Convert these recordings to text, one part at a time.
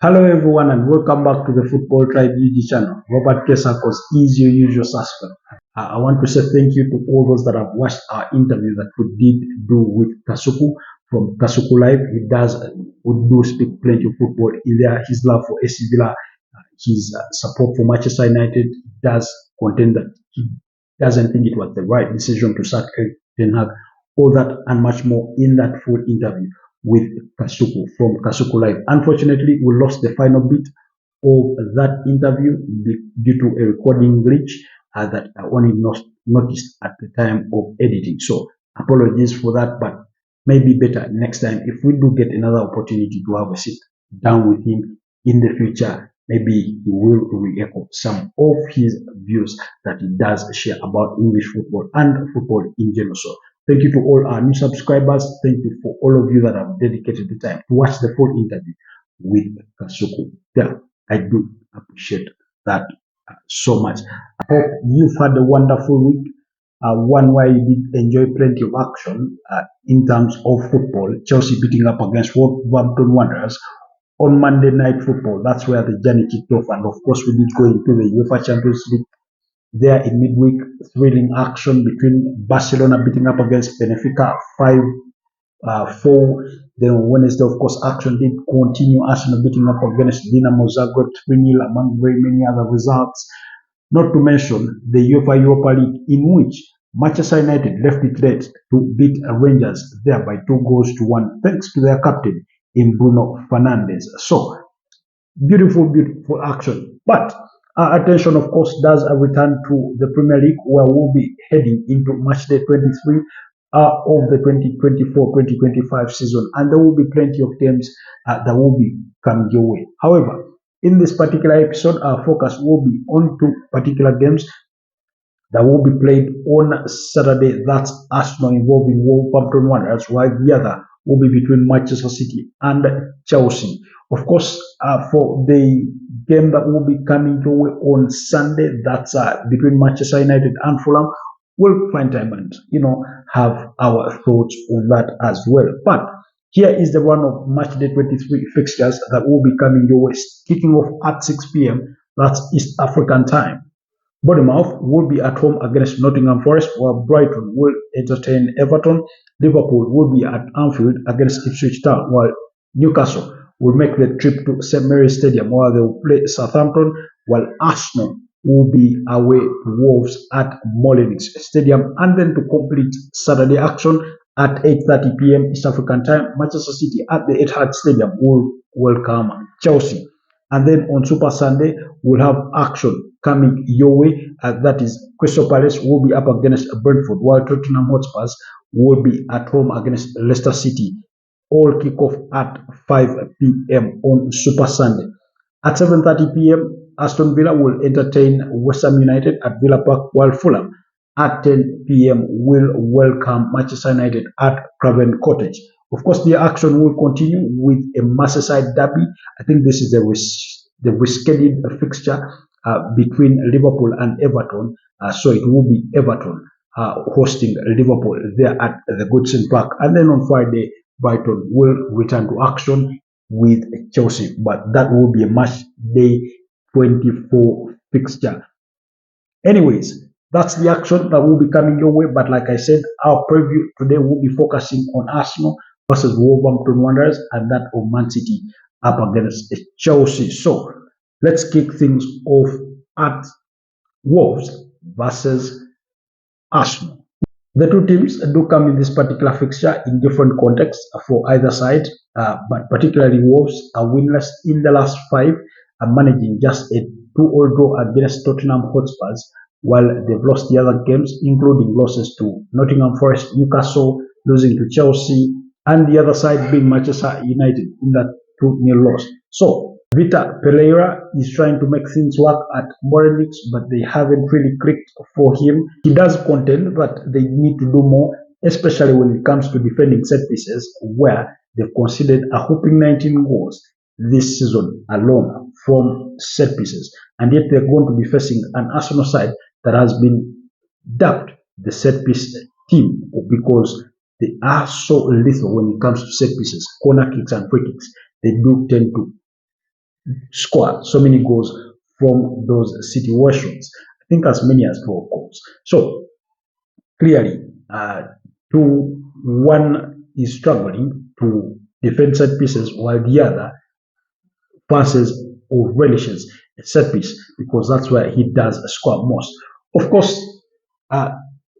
Hello everyone and welcome back to the Football Tribe UG channel. Robert Kesakos is your usual suspect. I want to say thank you to all those that have watched our interview that we did do with Kasuku from Kasuku Live. We do speak plenty of football in there. His love for AC Villa, his support for Manchester United does contain that he doesn't think it was the right decision to sack Erik Ten Hag. All that and much more in that full interview with Kasuku from Kasuku Live. Unfortunately, we lost the final bit of that interview due to a recording glitch that I only noticed at the time of editing. So apologies for that, but maybe better next time if we do get another opportunity to have a sit down with him in the future. Maybe he will re-echo some of his views that he does share about English football and football in general. So thank you to all our new subscribers. Thank you for all of you that have dedicated the time to watch the full interview with Kasuku. Yeah, I do appreciate that so much. I hope you've had a wonderful week. One where you did enjoy plenty of action in terms of football. Chelsea beating up against Wolverhampton Wanderers on Monday Night Football. That's where the journey kicked off. And of course, we did go into the UEFA Champions League there in midweek. Thrilling action between Barcelona beating up against Benfica 5-4. Then on Wednesday, of course, action did continue. Arsenal beating up against Dinamo Zagreb 3-0 among very many other results. Not to mention the UEFA Europa League, in which Manchester United left it late to beat Rangers there by 2-1, thanks to their captain in Bruno Fernandes. So, beautiful, beautiful action. But our attention, of course, does return to the Premier League, where we'll be heading into match day 23 of the 2024-2025 season, and there will be plenty of games that will be coming your way. However, in this particular episode, our focus will be on two particular games that will be played on Saturday. That's Arsenal involving Wolverhampton Wanderers, while the other will be between Manchester City and Chelsea. Of course, for the game that will be coming your way on Sunday, that's between Manchester United and Fulham, we'll find time and have our thoughts on that as well. But here is the run of match day 23 fixtures that will be coming your way, kicking off at 6 p.m. That's East African time. Bournemouth will be at home against Nottingham Forest, while Brighton will entertain Everton. Liverpool will be at Anfield against Ipswich Town, while Newcastle will make the trip to St Mary's Stadium, while they will play Southampton, while Arsenal will be away to Wolves at Molineux Stadium. And then to complete Saturday action at 8:30 p.m. East African time, Manchester City at the Etihad Stadium will welcome Chelsea. And then on Super Sunday, we'll have action coming your way. That is, Crystal Palace will be up against Brentford, while Tottenham Hotspurs will be at home against Leicester City. All kick off at 5 p.m. on Super Sunday. At 7:30 p.m., Aston Villa will entertain West Ham United at Villa Park, while Fulham at 10 p.m. will welcome Manchester United at Craven Cottage. Of course, the action will continue with a Merseyside derby. I think this is the rescheduled fixture between Liverpool and Everton. So it will be Everton hosting Liverpool there at the Goodison Park. And then on Friday, Brighton will return to action with Chelsea. But that will be a match day 24 fixture. Anyways, that's the action that will be coming your way. But like I said, our preview today will be focusing on Arsenal versus Wolverhampton Wanderers and that of Man City up against Chelsea. So let's kick things off at Wolves versus Arsenal. The two teams do come in this particular fixture in different contexts for either side, but particularly Wolves are winless in the last five, managing just a 2-all draw against Tottenham Hotspurs, while they've lost the other games, including losses to Nottingham Forest, Newcastle, losing to Chelsea, and the other side being Manchester United in that 2-0 loss. So Vitor Pereira is trying to make things work at Molineux, but they haven't really clicked for him. He does contend, but they need to do more, especially when it comes to defending set pieces, where they've conceded a whopping 19 goals this season alone from set pieces. And yet they're going to be facing an Arsenal side that has been dubbed the set piece team because they are so lethal when it comes to set pieces, corner kicks and free kicks. They do tend to score so many goals from those situations. I think as many as 12 goals. So clearly, one is struggling to defend set pieces while the other passes or relishes a set piece because that's where he does score most. Of course, uh,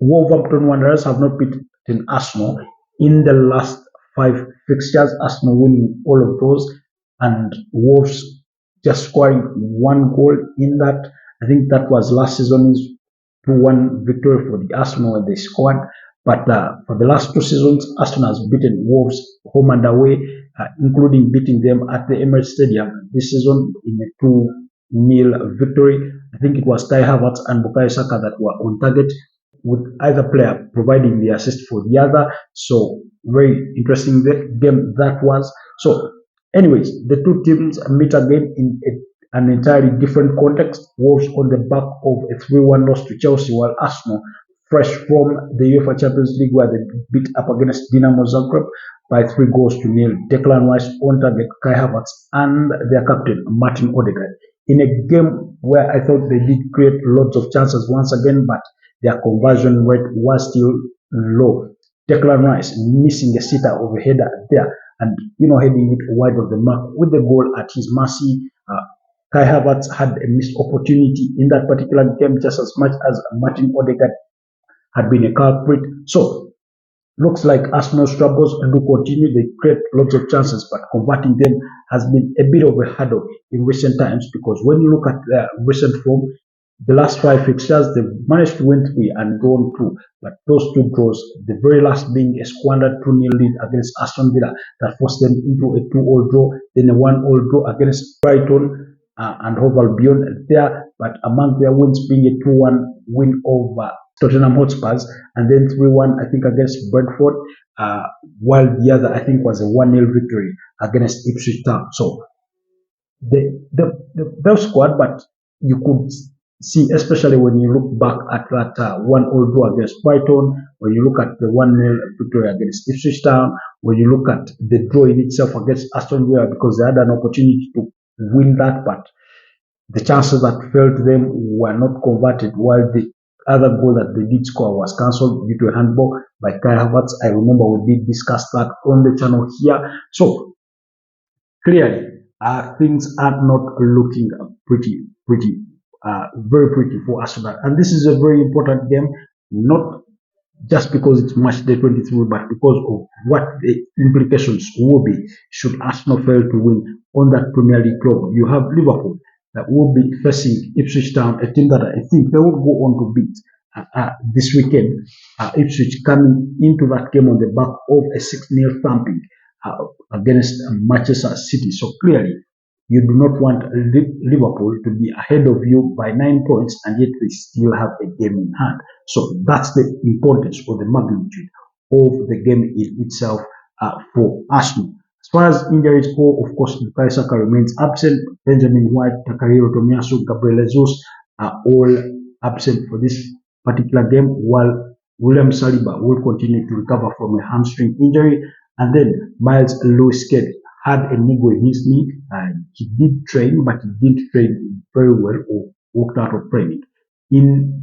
Wolverhampton Wanderers have not beaten Arsenal in the last five fixtures. Arsenal winning all of those, and Wolves just scoring one goal in that. I think that was last season's 2-1 victory for the Arsenal when they scored. But for the last two seasons, Arsenal has beaten Wolves home and away, including beating them at the Emirates Stadium this season in a 2-0 victory. I think it was Kai Havertz and Bukayo Saka that were on target, with either player providing the assist for the other. So very interesting game that was. So anyways, the two teams meet again in an entirely different context. Wolves on the back of a 3-1 loss to Chelsea, while Arsenal fresh from the UEFA Champions League where they beat up against Dinamo Zagreb by 3-0. Declan Rice on target, Kai Havertz and their captain Martin Odegaard in a game where I thought they did create lots of chances once again, but their conversion rate was still low. Declan Rice missing a sitter of a header there and heading it wide of the mark with the goal at his mercy. Kai Havertz had a missed opportunity in that particular game just as much as Martin Odegaard had been a culprit. So looks like Arsenal's troubles do continue. They create lots of chances, but converting them has been a bit of a hurdle in recent times because when you look at their recent form, the last five fixtures, they've managed to win 3 and drawn 2. But those 2 draws, the very last being a squandered 2-0 lead against Aston Villa that forced them into a 2-all draw, then a 1-all draw against Brighton and Hove Albion there. But among their wins being a 2-1 win over Tottenham Hotspurs and then 3-1, I think, against Brentford, while the other, I think, was a 1-0 victory against Ipswich Town. So the squad, but you could see, especially when you look back at that 1-all draw against Brighton, when you look at the 1-0 victory against Ipswich Town, when you look at the draw in itself against Aston Villa, because they had an opportunity to win that, but the chances that fell to them were not converted, while the other goal that they did score was cancelled due to a handball by Kai Havertz. I remember we did discuss that on the channel here. So clearly, things are not looking very pretty for Arsenal. And this is a very important game, not just because it's match day 23, but because of what the implications will be should Arsenal fail to win on that Premier League club. You have Liverpool that will be facing Ipswich Town, a team that I think they will go on to beat this weekend. Ipswich coming into that game on the back of a 6-0 thumping against Manchester City. So clearly, you do not want Liverpool to be ahead of you by 9 points and yet they still have a game in hand. So that's the importance or the magnitude of the game in itself for Arsenal. As far as injuries go, of course, Bukayo Saka remains absent. Benjamin White, Takahiro Tomiyasu, Gabriel Jesus are all absent for this particular game, while William Saliba will continue to recover from a hamstring injury. And then Miles Lewis-Skelly had a niggle in his knee. He did train, but he didn't train very well or walked out of training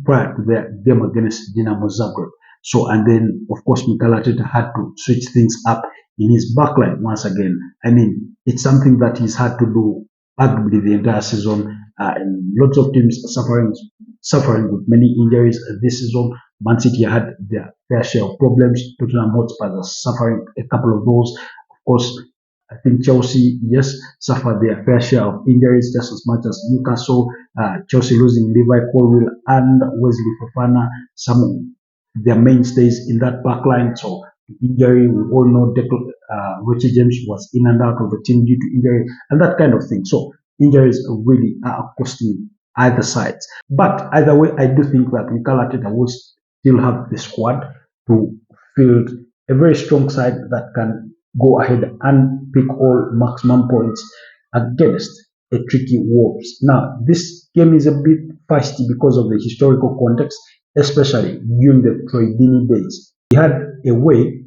prior to the game against Dinamo Zagreb. So, and then, of course, Mikel Arteta had to switch things up in his backline once again. I mean, it's something that he's had to do arguably the entire season. And lots of teams suffering with many injuries this season. Man City had their fair share of problems. Tottenham Hotspur are suffering a couple of those. Of course, I think Chelsea, yes, suffered their fair share of injuries just as much as Newcastle. Chelsea losing Levi Colwill and Wesley Fofana, some of their mainstays in that backline. So injury, we all know Richie James was in and out of the team due to injury and that kind of thing. So injuries really are costing either sides. But either way, I do think that Mikel Arteta will still have the squad to field a very strong side that can go ahead and pick all maximum points against a tricky Wolves. Now, this game is a bit feisty because of the historical context, especially during the Troy Deeney days. He had a way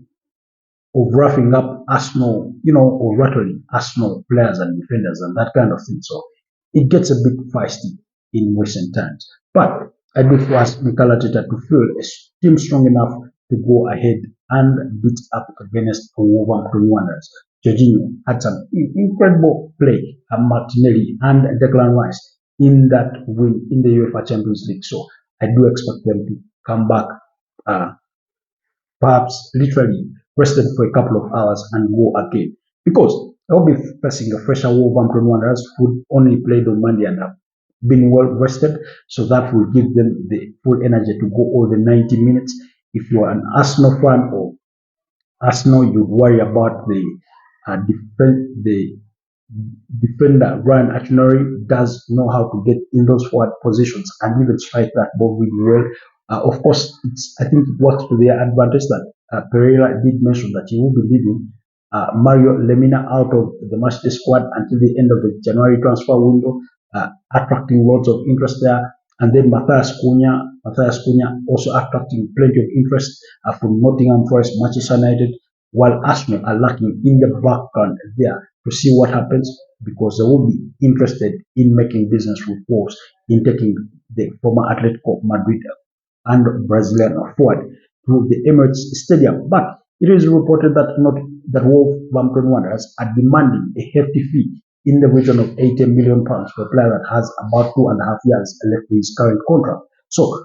of roughing up Arsenal, or rattling Arsenal players and defenders and that kind of thing. So it gets a bit feisty in recent times. But I do trust Mikel Arteta to feel a team strong enough to go ahead and beat up against Wolverhampton Wanderers. Jorginho had some incredible play, Martinelli and Declan Rice in that win in the UEFA Champions League. So I do expect them to come back, perhaps literally rested for a couple of hours and go again. Because they'll be facing a fresher Wolverhampton Wanderers who only played on Monday and have been well rested. So that will give them the full energy to go all the 90 minutes. If you are an Arsenal fan or Arsenal, you worry about the defender Ryan Achnery does know how to get in those forward positions and even strike that ball really well. Of course, I think it works to their advantage that Pereira did mention that he will be leaving Mario Lemina out of the matchday squad until the end of the January transfer window, attracting lots of interest there. And then Matthias Cunha also attracting plenty of interest from Nottingham Forest, Manchester United, while Arsenal are lacking in the background there to see what happens, because they will be interested in making business with Wolves in taking the former Atletico Madrid and Brazilian forward to the Emirates Stadium. But it is reported that Wolverhampton Wanderers are demanding a hefty fee in the region of £80 million for a player that has about 2.5 years left in his current contract. So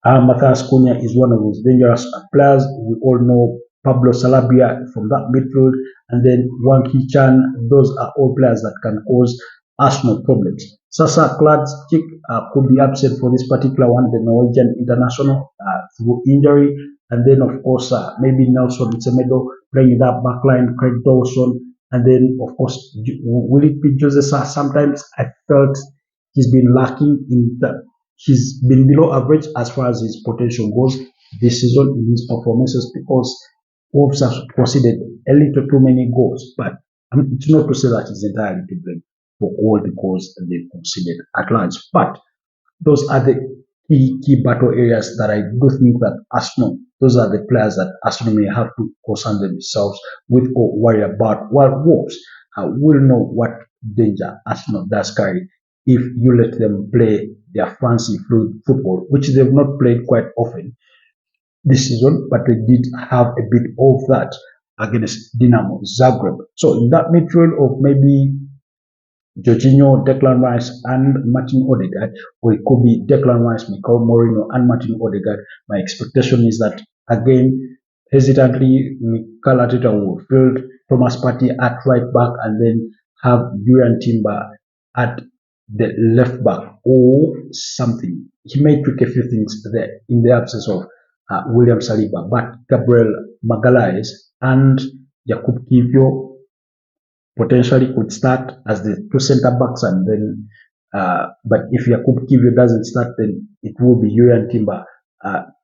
Matthias Cunha is one of those dangerous players. We all know Pablo Sarabia from that midfield, and then Wang Hee-chan. Those are all players that can cause Arsenal problems. Sasa Kladzik could be absent for this particular one, the Norwegian international, through injury. And then, of course, maybe Nelson Semedo playing in that backline, Craig Dawson. And then, of course, will it be Jose Sa? Sometimes I felt he's been lacking in that. He's been below average as far as his potential goes this season in his performances, because Wolves have conceded a little too many goals. But it's not to say that he's entirely to blame for all the goals that they've conceded at large. But those are the key battle areas that I do think that Arsenal, those are the players that Arsenal may have to concern themselves with or worry about, while Wolves will know what danger Arsenal does carry if you let them play their fancy fluid football, which they've not played quite often this season, but they did have a bit of that against Dinamo Zagreb. So in that midfield of maybe Jorginho, Declan Rice, and Martin Odegaard, or it could be Declan Rice, Mikel Merino, and Martin Odegaard, my expectation is that, again, hesitantly, Mikel Arteta will field Thomas Partey at right back and then have Jurriën Timber at the left back or something. He may tweak a few things there in the absence of William Saliba, but Gabriel Magalhaes and Jakub Kiwior potentially could start as the two center backs, and then but if Jakub Kiwior doesn't start, then it will be Jurriën Timber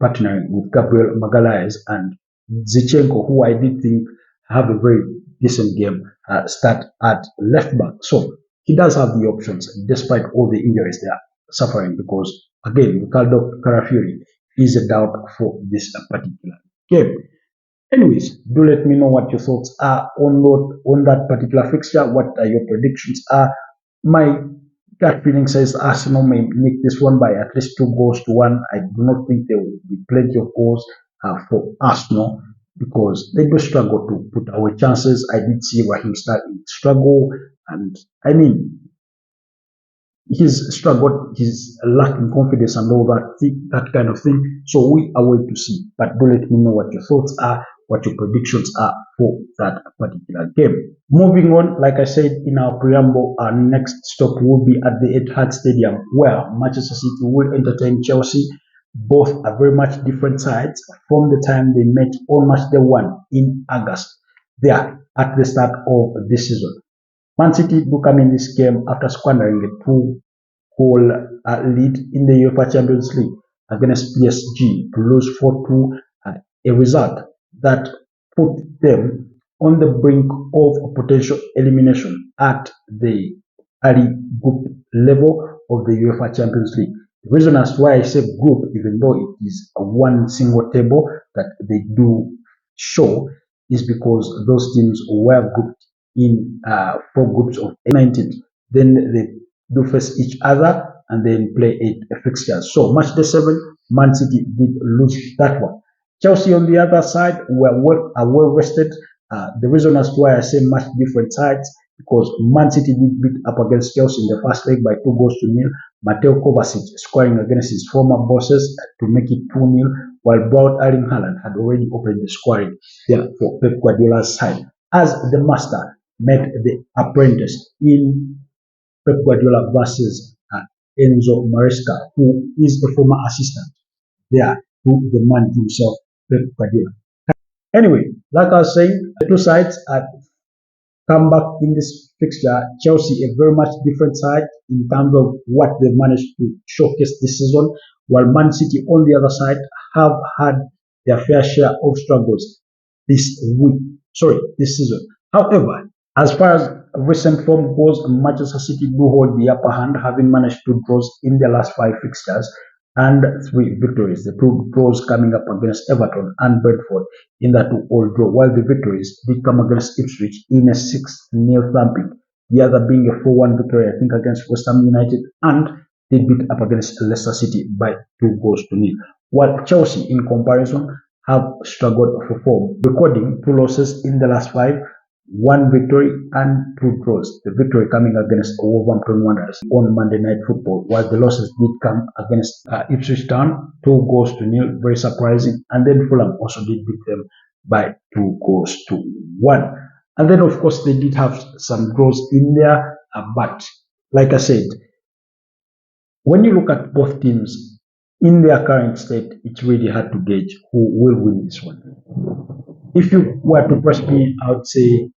partnering with Gabriel Magalhaes and Zinchenko, who I did think have a very decent game, start at left back. So he does have the options despite all the injuries they are suffering, because again, Ricardo Carafiori is a doubt for this particular game. Anyways, do let me know what your thoughts are on that particular fixture. What are your predictions are? My gut feeling says Arsenal may nick this one by at least 2-1. I do not think there will be plenty of goals for Arsenal, because they do struggle to put away chances. I did see Raheem Sterling struggle, and I mean, he's struggled, he's lacking confidence and all that kind of thing. So we are waiting to see. But do let me know what your thoughts are, what your predictions are for that particular game. Moving on, like I said in our preamble, our next stop will be at the Etihad Stadium, where Manchester City will entertain Chelsea. Both are very much different sides from the time they met on match day 1 in August, there at the start of this season. Man City do come in this game after squandering a 2-goal lead in the UEFA Champions League against PSG to lose 4-2, a result that put them on the brink of potential elimination at the early group level of the UEFA Champions League. The reason as to why I say group, even though it is a one single table that they do show, is because those teams were grouped in 4 groups of 19. Then they do face each other and then play a fixture. So match day 7, Man City did lose that one. Chelsea on the other side are well rested. The reason as to why I say much different sides because Man City did beat up against Chelsea in the first leg by 2 goals to 0. Mateo Kovacic scoring against his former bosses to make it 2-0, while Braut Erling Haaland had already opened the scoring there for Pep Guardiola's side, as the master met the apprentice in Pep Guardiola versus Enzo Maresca, who is a former assistant there to the man himself, Pep Guardiola. Anyway, like I was saying, the two sides are come back in this fixture. Chelsea, a very much different side in terms of what they managed to showcase this season, while Man City on the other side have had their fair share of struggles this week. This season. However, as far as recent form goes, Manchester City do hold the upper hand, having managed 2 draws in their last 5 fixtures and 3 victories. The 2 draws coming up against Everton and Brentford in that 2-all draw, while the victories did come against Ipswich in a 6-0 thumping. The other being a 4-1 victory, I think, against West Ham United, and they beat up against Leicester City by 2 goals to 0. While Chelsea, in comparison, have struggled for form, recording 2 losses in the last 5, 1 victory and 2 draws. The victory coming against Wolverhampton Wanderers on Monday Night Football, while the losses did come against Ipswich Town, 2 goals to 0, very surprising. And then Fulham also did beat them by 2 goals to 1. And then, of course, they did have some draws in there, but like I said, when you look at both teams in their current state, it's really hard to gauge who will win this one. If you were to press me, I would say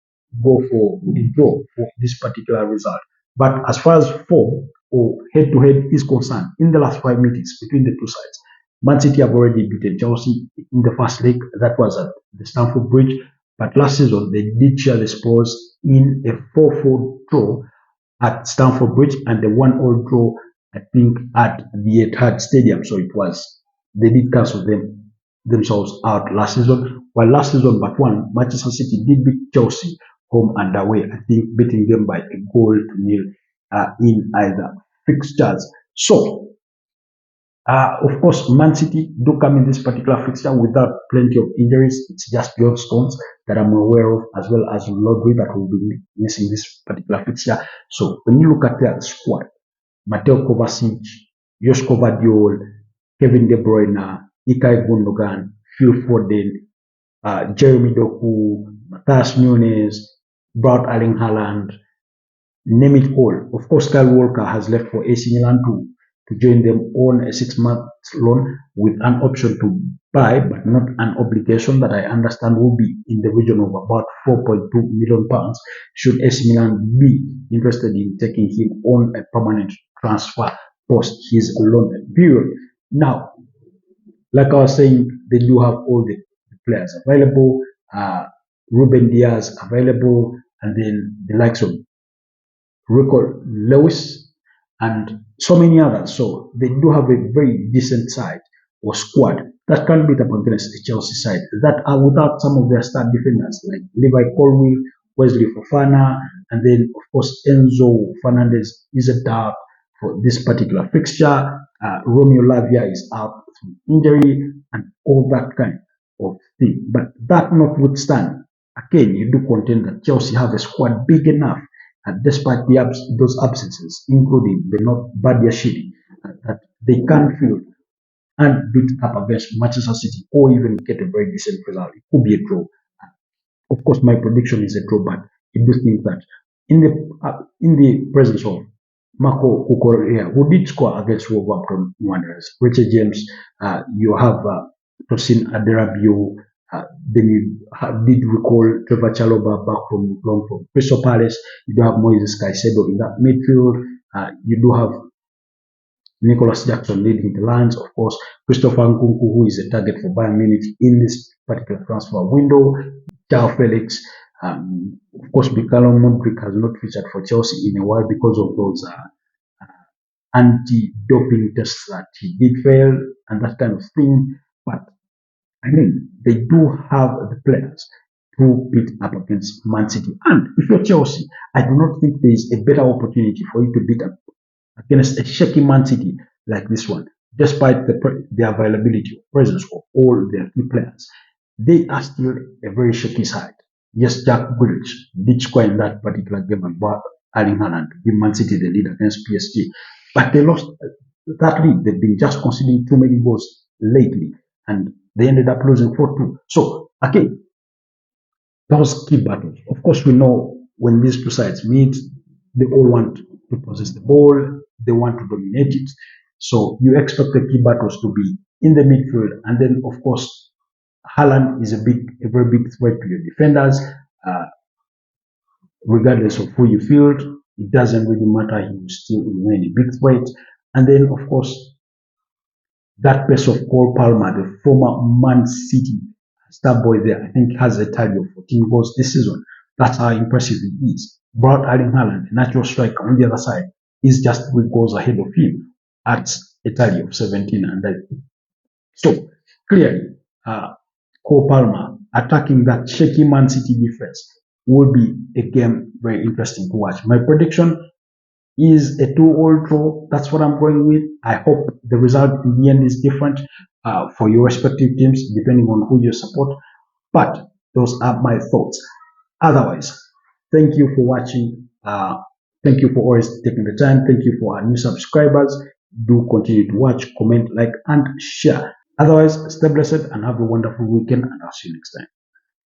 go for the draw for this particular result. But as far as form or head-to-head is concerned, in the last 5 meetings between the two sides, Man City have already beaten Chelsea in the first leg. That was at the Stamford Bridge. But last season, they did share the spoils in a 4-4 draw at Stamford Bridge and the 1-all draw, I think, at the Etihad Stadium. So they did cancel themselves out last season. While last season, but one, Manchester City did beat Chelsea home and away, I think, beating them by 1 goal to 0 in either fixtures. So, of course, Man City do come in this particular fixture without plenty of injuries. It's just John Stones that I'm aware of, as well as Rodri that will be missing this particular fixture. So, when you look at their squad, Mateo Kovacic, Josko Vardiol, Kevin De Bruyne, Ilkay Gundogan, Phil Foden, Jeremy Doku, Matthias Nunes, Braut Erling Haaland, name it all. Of course, Kyle Walker has left for AC Milan to join them on a 6-month loan with an option to buy, but not an obligation that I understand will be in the region of about £4.2 million should AC Milan be interested in taking him on a permanent transfer post his loan period. Now, like I was saying, they do have all the players available, Ruben Diaz available, and then the likes of Rico Lewis and so many others. So they do have a very decent side or squad that can beat up against the Chelsea side that are without some of their star defenders like Levi Colwill, Wesley Fofana, and then of course Enzo Fernandez is a doubt for this particular fixture. Romeo Lavia is out through injury and all that kind of thing. But that notwithstanding, again, you do contend that Chelsea have a squad big enough, despite those absences, including Bernard Badiashile, that they can field and beat up against Manchester City or even get a very decent result. It could be a draw. Of course, my prediction is a draw, but I do think that in the presence of Marco Cucurella, who did score against Wolverhampton Wanderers, Richard James, you have Tosin Aderabio, then you did recall Trevor Chalobah back from Crystal Palace. You do have Moises Caicedo in that midfield. You do have Nicholas Jackson leading the lines, of course. Christopher Nkunku, who is a target for Bayern Munich in this particular transfer window. João Felix. Of course, Mikhailo Mudryk has not featured for Chelsea in a while because of those anti-doping tests that he did fail and that kind of thing. But I mean, they do have the players to beat up against Man City. And if you're Chelsea, I do not think there is a better opportunity for you to beat up against a shaky Man City like this one, despite the availability or presence of all their key players. They are still a very shaky side. Yes, Jack Grealish did score in that particular game and brought Erling Haaland to give Man City the lead against PSG, but they lost that lead. They've been just conceding too many goals lately, and they ended up losing 4-2. So again, those key battles. Of course, we know when these two sides meet, they all want to possess the ball, they want to dominate it. So you expect the key battles to be in the midfield, and then of course, Haaland is a very big threat to your defenders. Uh, Regardless of who you field, it doesn't really matter. He will still remain a big threat. And then, of course, that pace of Cole Palmer, the former Man City star boy there, I think has a tally of 14 goals this season. That's how impressive he is. Brought Erling Haaland, a natural striker on the other side, is just 3 goals ahead of him at a tally of 17. And so clearly, Cole Palmer attacking that shaky Man City defense will be a game very interesting to watch. My prediction is a 2-all draw. That's what I'm going with. I hope the result in the end is different for your respective teams, depending on who you support. But those are my thoughts. Otherwise, thank you for watching. Thank you for always taking the time. Thank you for our new subscribers. Do continue to watch, comment, like, and share. Otherwise, stay blessed and have a wonderful weekend, and I'll see you next time.